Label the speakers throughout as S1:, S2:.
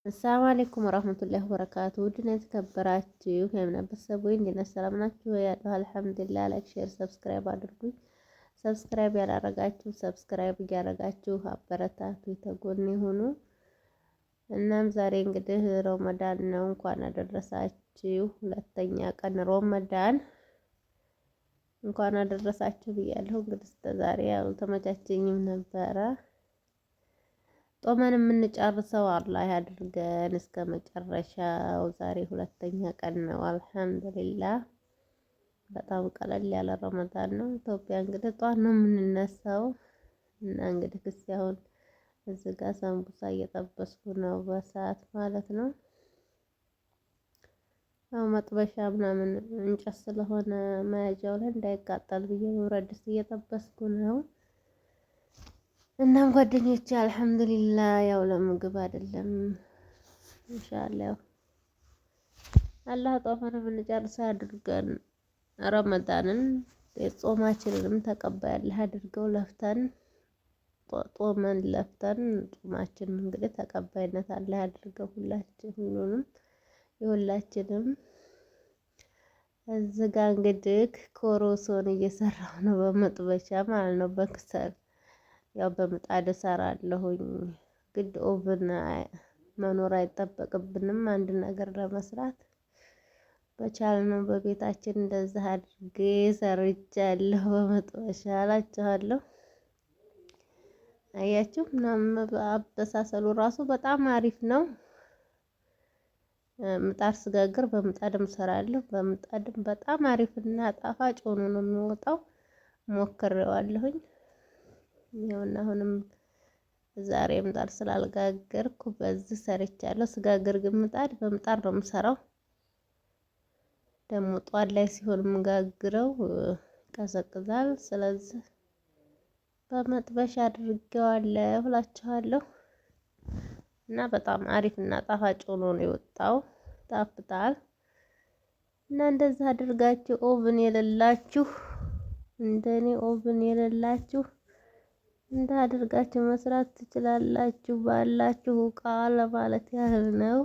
S1: አሰላሙ አለይኩም ወራህመቱላሂ ወበረካቱ። ውድና የተከበራችሁ የእምነት ቤተሰቦች እንዴት ናችሁ? ሰላም ናችሁ? ያለው አልሐምዱሊላህ። ላይክ፣ ሼር፣ ሰብስክራይብ አድርጉኝ። ሰብስክራይብ ያላረጋችሁ ሰብስክራይብ እያረጋችሁ አበረታቱ፣ ተጎን ይሁኑ። እናም ዛሬ እንግዲህ ረመዳን ነው። እንኳን አደረሳችሁ። ሁለተኛ ቀን ረመዳን እንኳን አደረሳችሁ ብያለሁ። እንግዲህ እስከ ዛሬ አልተመቻቸኝም ነበረ። ጦመን የምንጨርሰው አላህ ያድርገን እስከ መጨረሻው። ዛሬ ሁለተኛ ቀን ነው። አልሐምዱሊላህ በጣም ቀለል ያለ ረመዳን ነው። ኢትዮጵያ እንግዲህ ጧት ነው የምንነሳው እና እንግዲህ ክስ አሁን እዚህ ጋር ሰንቡሳ እየጠበስኩ ነው በሰዓት ማለት ነው። ያው መጥበሻ ምናምን እንጨት ስለሆነ መያዣው ላይ እንዳይቃጠል ብዬ በብረት ድስት እየጠበስኩ ነው። እናም ጓደኞቼ አልሐምዱሊላህ ያው ለምግብ አይደለም ኢንሻአላህ አላህ ጦመን የምንጨርስ አድርገን ረመዳንን ጾማችንንም ተቀባይ አላህ አድርገው ለፍተን ጦመን ለፍተን ጾማችን እንግዲህ ተቀባይነት አላህ አድርገው ሁሉንም የሁላችንም። እዚህ ጋር እንግዲህ ኮሮሶን እየሰራሁ ነው በመጥበሻ ማለት ነው በክሰል ያው በምጣድ እሰራለሁኝ። ግድ ኦቭን መኖር አይጠበቅብንም አንድ ነገር ለመስራት በቻልነው በቤታችን እንደዛ አድርጌ ሰርቻለሁ በመጥበሻ እላችኋለሁ። አያችሁ ምናምን አበሳሰሉ ራሱ በጣም አሪፍ ነው። ምጣድ ስጋግር በምጣድም እሰራለሁ። በምጣድም በጣም አሪፍና ጣፋጭ ሆኖ ነው የሚወጣው። ሞክሬዋለሁኝ። ይኸውና አሁንም ዛሬ ምጣድ ስላልጋገርኩ በዚህ ሰርቻለሁ። ስጋግር ግን ምጣድ በምጣድ ነው የምሰራው። ደግሞ ጧት ላይ ሲሆን የምጋግረው ቀዘቅዛል። ስለዚህ በመጥበሻ አድርጌዋለሁ እላችኋለሁ። እና በጣም አሪፍ እና ጣፋጭ ሆኖ ነው የወጣው። ጣፍጣል። እና እንደዛ አድርጋችሁ ኦቭን የሌላችሁ እንደኔ ኦቭን የሌላችሁ እንደ አድርጋችሁ መስራት ትችላላችሁ ባላችሁ እቃ ለማለት ያህል ነው።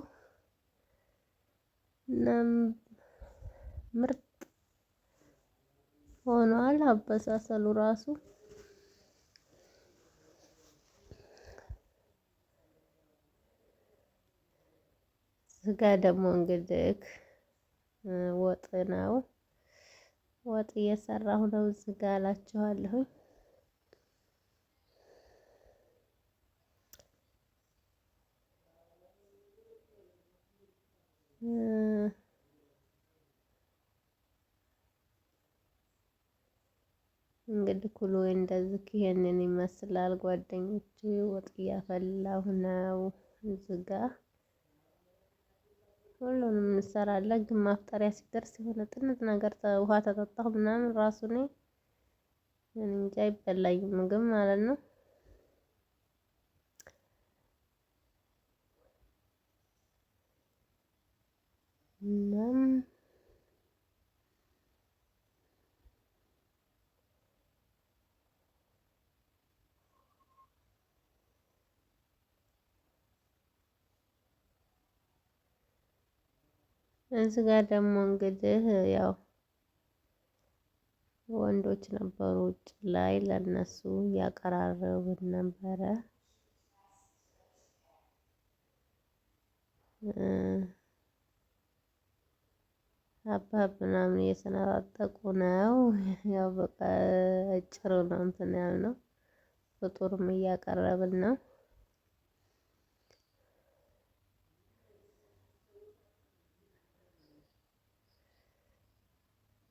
S1: እናም ምርጥ ሆኗል አበሳሰሉ ራሱ። ስጋ ደግሞ እንግዲህ ወጥ ነው። ወጥ እየሰራሁ ነው ስጋ እላችኋለሁ። እንግዲህ ኩሉ እንደዚህ ይሄንን ይመስላል ጓደኞቼ። ወጥ እያፈላሁ ነው እዚህ ጋር ሁሉንም እንሰራለን። ግን ማፍጠሪያ ሲደርስ የሆነ ጥንት ነገር ውሃ ተጠጣሁ ምናምን ራሱ እኔ እንጃ አይበላኝም ምግብ ማለት ነው። እናም እዚህ ጋር ደግሞ እንግዲህ ያው ወንዶች ነበሩ ውጭ ላይ ለነሱ ያቀራረብን ነበረ። ሀባብ ምናምን እየሰነጣጠቁ ነው። ያው በቃ አጭሩ ነው እንትን ያልነው ፍጡርም እያቀረብን ነው።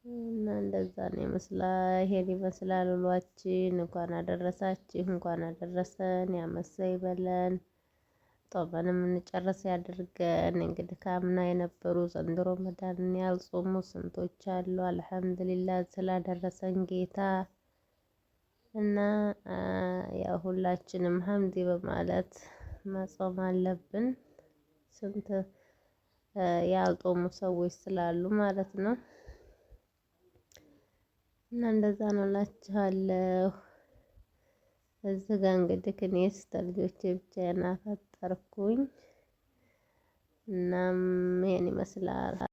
S1: እና እንደዛ ነው ይመስላል። ይሄን ይመስላል ውሏችን። እንኳን አደረሳችሁ፣ እንኳን አደረሰን። ያመሰ ይበለን። ጦመን የምንጨርስ ያድርገን። እንግዲህ ካምና የነበሩ ዘንድሮ ረመዳንን ያልጾሙ ስንቶች አሉ። አልሐምዱሊላህ ስላደረሰን ጌታ እና ያው ሁላችንም ሀምድ በማለት መጾም አለብን። ስንት ያልጦሙ ሰዎች ስላሉ ማለት ነው። እና እንደዛ ነው እላችኋለሁ። እዚህ ጋር እንግዲህ እኔ ልጆቼ ብቻዬን አፈጠርኩኝ። እናም ይሄን ይመስላል።